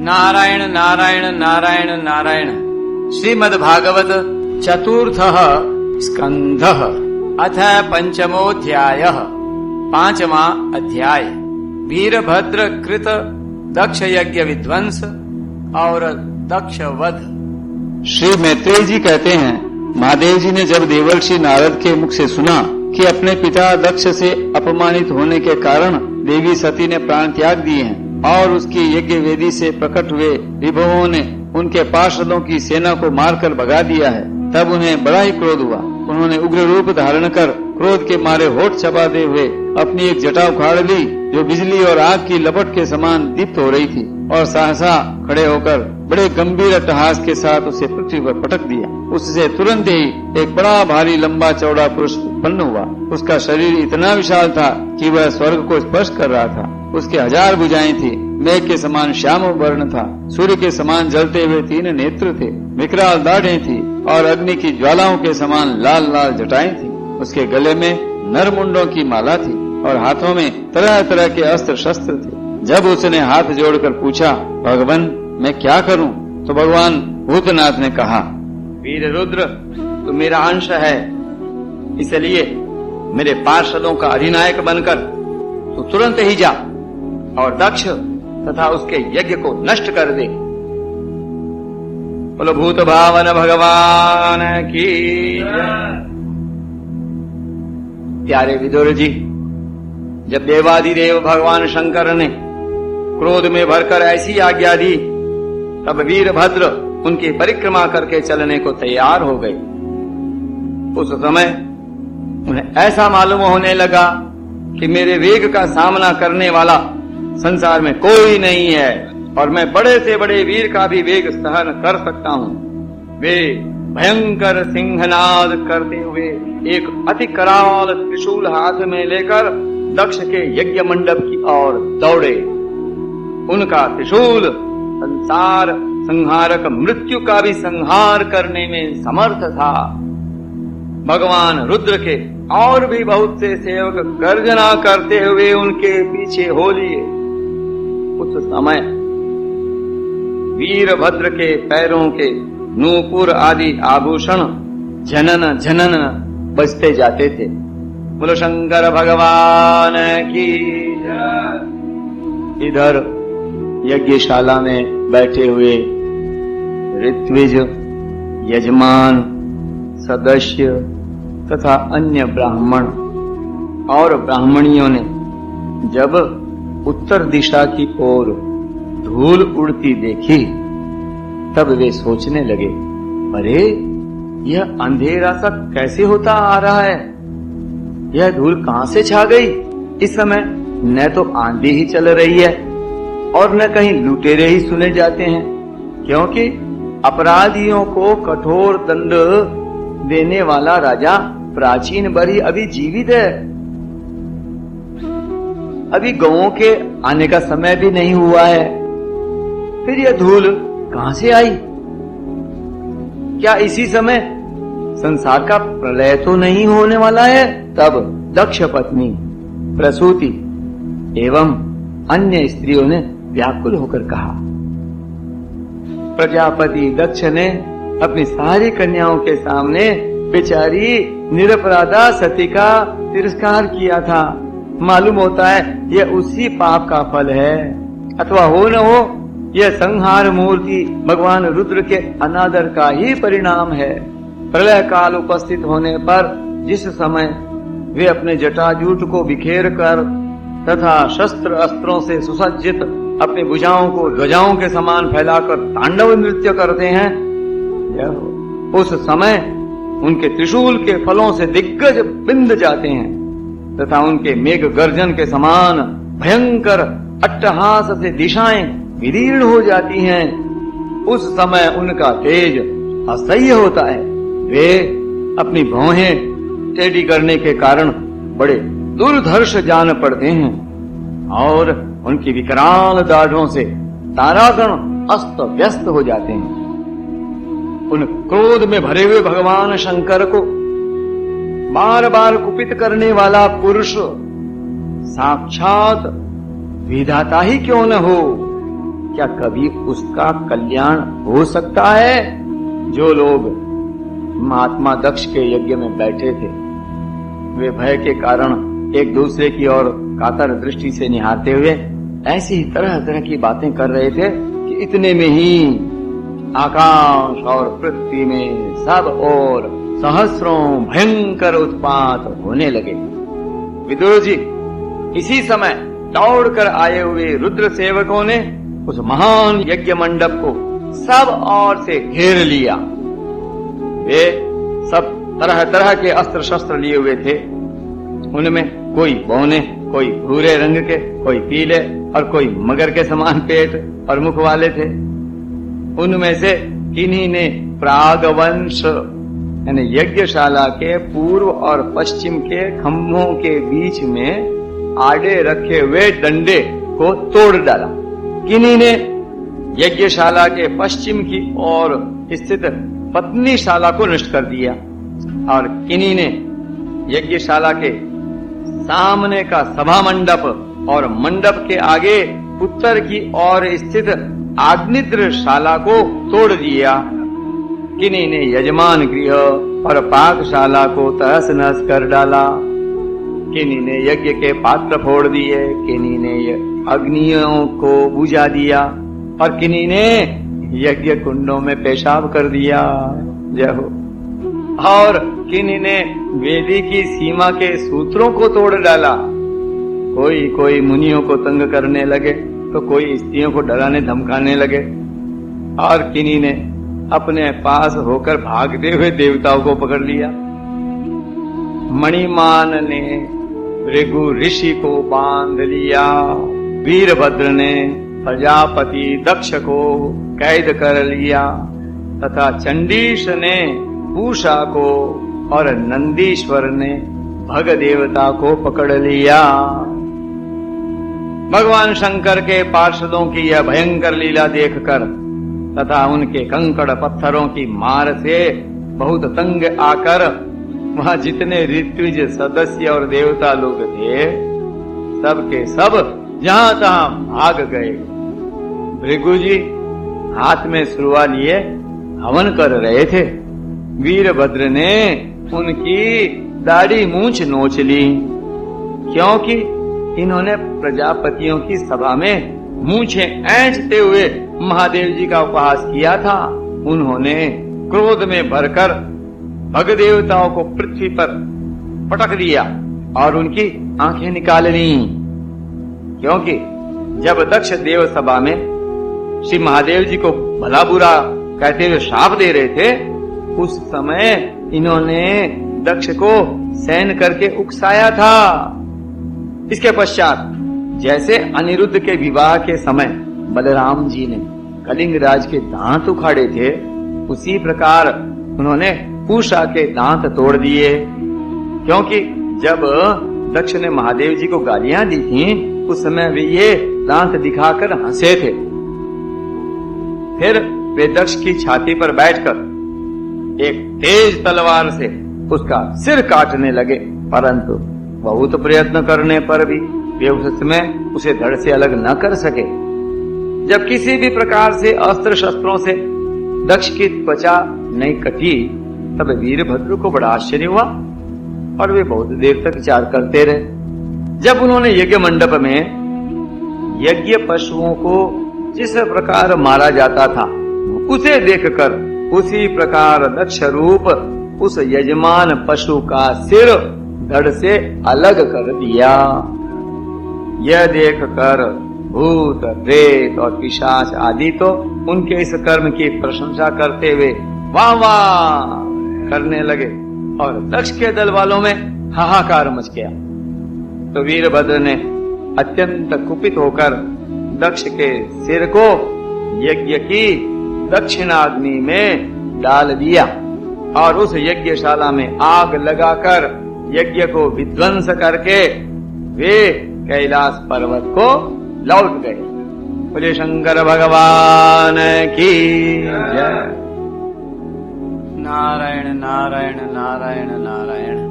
नारायण नारायण नारायण नारायण। श्रीमद्भागवत चतुर्थः स्कंधः अथ पंचमोऽध्यायः। पांचवा अध्याय। वीरभद्र कृत दक्ष यज्ञ विध्वंस और दक्ष वध। श्री मैत्रेय जी कहते हैं, महादेव जी ने जब देवर्षि नारद के मुख से सुना कि अपने पिता दक्ष से अपमानित होने के कारण देवी सती ने प्राण त्याग दिए हैं और उसकी यज्ञ वेदी से प्रकट हुए विभवों ने उनके पार्षदों की सेना को मारकर भगा दिया है, तब उन्हें बड़ा ही क्रोध हुआ। उन्होंने उग्र रूप धारण कर क्रोध के मारे होठ चबाते हुए अपनी एक जटा उखाड़ ली जो बिजली और आग की लपट के समान दीप्त हो रही थी, और सहसा खड़े होकर बड़े गंभीर अट्टहास के साथ उसे पृथ्वी पर पटक दिया। उससे तुरंत ही एक बड़ा भारी लंबा चौड़ा पुरुष उत्पन्न हुआ। उसका शरीर इतना विशाल था कि वह स्वर्ग को स्पर्श कर रहा था। उसके 1000 भुजाएं थी, मेघ के समान श्याम वर्ण था, सूर्य के समान जलते हुए 3 नेत्र थे, विकराल दाढ़ें थी और अग्नि की ज्वालाओं के समान लाल लाल जटाएं थी। उसके गले में नरमुंडों की माला थी और हाथों में तरह तरह के अस्त्र शस्त्र थे। जब उसने हाथ जोड़कर पूछा, भगवान मैं क्या करूं? तो भगवान भूतनाथ ने कहा, वीर रुद्र तू मेरा अंश है, इसलिए मेरे पार्षदों का अधिनायक बनकर तू तुरंत ही जा और दक्ष तथा उसके यज्ञ को नष्ट कर दे। बोलो भूत भावन भगवान की। प्यारे विदुर जी, जब देवाधिदेव भगवान शंकर ने क्रोध में भरकर ऐसी आज्ञा दी, तब वीरभद्र उनकी परिक्रमा करके चलने को तैयार हो गए। उस समय उन्हें ऐसा मालूम होने लगा कि मेरे वेग का सामना करने वाला संसार में कोई नहीं है और मैं बड़े से बड़े वीर का भी वेग सहन कर सकता हूँ। वे भयंकर सिंहनाद करते हुए एक अति कराल त्रिशूल हाथ में लेकर दक्ष के यज्ञ मंडप की ओर दौड़े। उनका त्रिशूल संसार संहारक मृत्यु का भी संहार करने में समर्थ था। भगवान रुद्र के और भी बहुत से सेवक गर्जना करते हुए उनके पीछे हो लिए। उस समय वीरभद्र के पैरों के नूपुर आदि आभूषण झनन झनन बजते जाते थे। बोलो शंकर भगवान की जय। इधर यज्ञशाला में बैठे हुए ऋत्विज, यजमान, सदस्य तथा अन्य ब्राह्मण और ब्राह्मणियों ने जब उत्तर दिशा की ओर धूल उड़ती देखी, तब वे सोचने लगे, अरे यह अंधेरा सा कैसे होता आ रहा है? यह धूल कहां से छा गई? इस समय न तो आंधी ही चल रही है और न कहीं लुटेरे ही सुने जाते हैं, क्योंकि अपराधियों को कठोर दंड देने वाला राजा प्राचीन बरी अभी जीवित है। अभी गौओं के आने का समय भी नहीं हुआ है, फिर यह धूल कहां से आई? क्या इसी समय संसार का प्रलय तो नहीं होने वाला है? तब दक्ष पत्नी प्रसूति एवं अन्य स्त्रियों ने व्याकुल होकर कहा। प्रजापति दक्ष ने अपनी सारी कन्याओं के सामने बेचारी निरपराधा सती का तिरस्कार किया था। मालूम होता है यह उसी पाप का फल है, अथवा हो न हो यह संहार मूर्ति भगवान रुद्र के अनादर का ही परिणाम है। प्रलय काल उपस्थित होने पर जिस समय वे अपने जटाजूट को बिखेर कर तथा शस्त्र अस्त्रों से सुसज्जित अपनी भुजाओं को ध्वजाओं के समान फैलाकर तांडव नृत्य करते हैं, उस समय उनके त्रिशूल के फलों से दिग्गज बिंद जाते हैं तथा उनके मेघ गर्जन के समान भयंकर अट्टहास से दिशाएं विदीर्ण हो जाती हैं। उस समय उनका तेज असह्य होता है। वे अपनी भौहें टेढ़ी करने के कारण बड़े दुर्धर्ष जान पड़ते हैं और उनकी विकराल दाढ़ों से तारागण अस्त व्यस्त हो जाते हैं। उन क्रोध में भरे हुए भगवान शंकर को बार बार कुपित करने वाला पुरुष साक्षात विधाता ही क्यों न हो, क्या कभी उसका कल्याण हो सकता है? जो लोग महात्मा दक्ष के यज्ञ में बैठे थे, वे भय के कारण एक दूसरे की ओर कातर दृष्टि से निहारते हुए ऐसी ही तरह तरह की बातें कर रहे थे कि इतने में ही आकाश और पृथ्वी में सब और सहस्रों भयंकर उत्पात होने लगे। विदुर जी, इसी समय दौड़कर आए हुए रुद्र सेवकों ने उस महान यज्ञ मंडप को सब ओर से घेर लिया। वे सब तरह तरह के अस्त्र शस्त्र लिए हुए थे। उनमें कोई बौने, कोई भूरे रंग के, कोई पीले और कोई मगर के समान पेट और मुख वाले थे। उनमें से किन्हीं ने प्रागवंश यानी यज्ञशाला के पूर्व और पश्चिम के खंभों के बीच में आड़े रखे हुए डंडे को तोड़ डाला। किन्हीं ने यज्ञशाला के पश्चिम की ओर स्थित पत्नीशाला को नष्ट कर दिया और किन्हीं ने यज्ञशाला के सामने का सभा मंडप और मंडप के आगे उत्तर की ओर स्थित आग्निद्रशाला को तोड़ दिया। किन्हीं ने यजमान गृह और पाकशाला को तहस नहस कर डाला। किन्हीं ने यज्ञ के पात्र फोड़ दिए, किन्हीं ने अग्नियों को बुझा दिया और किन्हीं ने यज्ञ कुंडों में पेशाब कर दिया। जय हो। और किन्हीं ने वेदी की सीमा के सूत्रों को तोड़ डाला। कोई मुनियों को तंग करने लगे तो कोई स्त्रियों को डराने धमकाने लगे और किन्हीं ने अपने पास होकर भागते हुए देवताओं को पकड़ लिया। मणिमान ने भृगु ऋषि को बांध लिया। वीरभद्र ने प्रजापति दक्ष को कैद कर लिया तथा चंडीश ने पूषा को और नंदीश्वर ने भग देवता को पकड़ लिया। भगवान शंकर के पार्षदों की यह भयंकर लीला देखकर तथा उनके कंकड़ पत्थरों की मार से बहुत तंग आकर वहां जितने ऋत्विज सदस्य और देवता लोग थे, सब के सब जहां तहां भाग गए। भृगु जी हाथ में सुरवा लिए हवन कर रहे थे। वीरभद्र ने उनकी दाढ़ी मूंछ नोच ली, क्योंकि इन्होंने प्रजापतियों की सभा में मूंछें ऐंठते हुए महादेव जी का उपहास किया था। उन्होंने क्रोध में भरकर भग देवताओं को पृथ्वी पर पटक दिया और उनकी आंखें निकाल ली, क्योंकि जब दक्ष देव सभा में श्री महादेव जी को भला बुरा कहते हुए श्राप दे रहे थे, उस समय इन्होंने दक्ष को सहन करके उकसाया था। इसके पश्चात जैसे अनिरुद्ध के विवाह के समय बलराम जी ने कलिंग राज के दांत उखाड़े थे, उसी प्रकार उन्होंने पूषा के दांत तोड़ दिए, क्योंकि जब दक्ष ने महादेव जी को गालियां दी थीं, उस समय वे ये दांत दिखाकर हंसे थे। फिर वे दक्ष की छाती पर बैठकर एक तेज तलवार से उसका सिर काटने लगे, परंतु बहुत प्रयत्न करने पर भी वे उस समय उसे धड़ से अलग न कर सके। जब किसी भी प्रकार से अस्त्र शस्त्रों से दक्ष की त्वचा नहीं कटी, तब वीरभद्र को बड़ा आश्चर्य हुआ और वे बहुत देर तक विचार करते रहे। जब उन्होंने यज्ञ मंडप में यज्ञ पशुओं को जिस प्रकार मारा जाता था, उसे देखकर उसी प्रकार दक्ष रूप उस यजमान पशु का सिर धड़ से अलग कर दिया। यह देखकर भूत, प्रेत और पिशाच आदि तो उनके इस कर्म की प्रशंसा करते हुए वाह वाह करने लगे और दक्ष के दल वालों में हाहाकार मच गया। तो वीरभद्र ने अत्यंत कुपित होकर दक्ष के सिर को यज्ञ की दक्षिणाग्नि में डाल दिया और उस यज्ञशाला में आग लगाकर यज्ञ को विध्वंस करके वे कैलाश पर्वत को लौट गए। बोले शंकर भगवान की जय। नारायण नारायण नारायण नारायण।